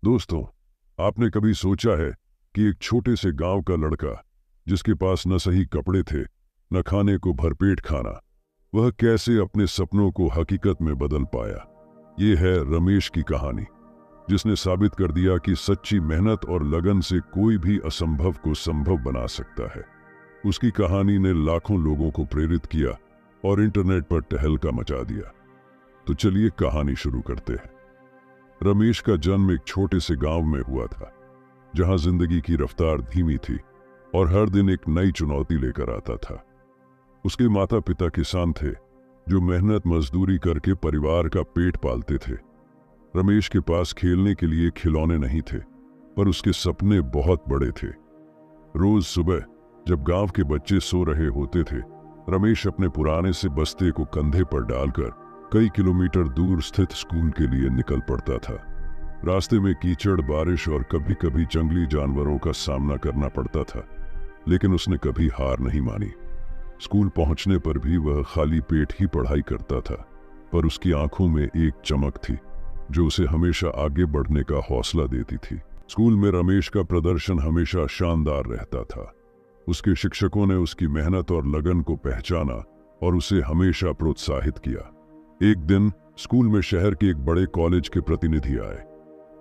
दोस्तों, आपने कभी सोचा है कि एक छोटे से गांव का लड़का जिसके पास न सही कपड़े थे न खाने को भरपेट खाना, वह कैसे अपने सपनों को हकीकत में बदल पाया। ये है रमेश की कहानी, जिसने साबित कर दिया कि सच्ची मेहनत और लगन से कोई भी असंभव को संभव बना सकता है। उसकी कहानी ने लाखों लोगों को प्रेरित किया और इंटरनेट पर तहलका मचा दिया। तो चलिए कहानी शुरू करते हैं। रमेश का जन्म एक छोटे से गांव में हुआ था, जहां जिंदगी की रफ्तार धीमी थी और हर दिन एक नई चुनौती लेकर आता था। उसके माता पिता किसान थे, जो मेहनत मजदूरी करके परिवार का पेट पालते थे। रमेश के पास खेलने के लिए खिलौने नहीं थे, पर उसके सपने बहुत बड़े थे। रोज सुबह जब गांव के बच्चे सो रहे होते थे, रमेश अपने पुराने से बस्ते को कंधे पर डालकर कई किलोमीटर दूर स्थित स्कूल के लिए निकल पड़ता था। रास्ते में कीचड़, बारिश और कभी कभी जंगली जानवरों का सामना करना पड़ता था, लेकिन उसने कभी हार नहीं मानी। स्कूल पहुंचने पर भी वह खाली पेट ही पढ़ाई करता था, पर उसकी आंखों में एक चमक थी जो उसे हमेशा आगे बढ़ने का हौसला देती थी। स्कूल में रमेश का प्रदर्शन हमेशा शानदार रहता था। उसके शिक्षकों ने उसकी मेहनत और लगन को पहचाना और उसे हमेशा प्रोत्साहित किया। एक दिन स्कूल में शहर के एक बड़े कॉलेज के प्रतिनिधि आए।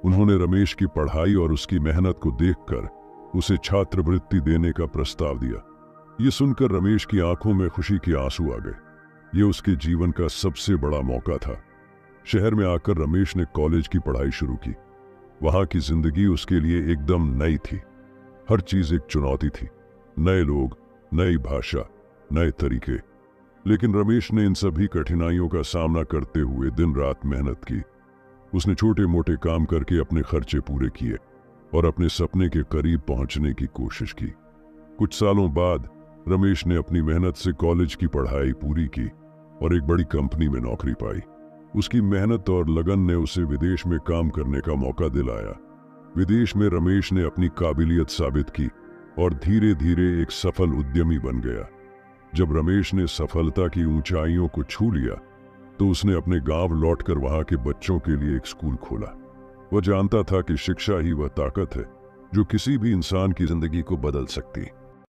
उन्होंने रमेश की पढ़ाई और उसकी मेहनत को देखकर उसे छात्रवृत्ति देने का प्रस्ताव दिया। ये सुनकर रमेश की आंखों में खुशी के आंसू आ गए। ये उसके जीवन का सबसे बड़ा मौका था। शहर में आकर रमेश ने कॉलेज की पढ़ाई शुरू की। वहां की जिंदगी उसके लिए एकदम नई थी। हर चीज एक चुनौती थी, नए लोग, नई भाषा, नए तरीके। लेकिन रमेश ने इन सभी कठिनाइयों का सामना करते हुए दिन रात मेहनत की। उसने छोटे मोटे काम करके अपने खर्चे पूरे किए और अपने सपने के करीब पहुंचने की कोशिश की। कुछ सालों बाद रमेश ने अपनी मेहनत से कॉलेज की पढ़ाई पूरी की और एक बड़ी कंपनी में नौकरी पाई। उसकी मेहनत और लगन ने उसे विदेश में काम करने का मौका दिलाया। विदेश में रमेश ने अपनी काबिलियत साबित की और धीरे धीरे एक सफल उद्यमी बन गया। जब रमेश ने सफलता की ऊंचाइयों को छू लिया, तो उसने अपने गांव लौटकर वहां के बच्चों के लिए एक स्कूल खोला। वह जानता था कि शिक्षा ही वह ताकत है जो किसी भी इंसान की जिंदगी को बदल सकती है।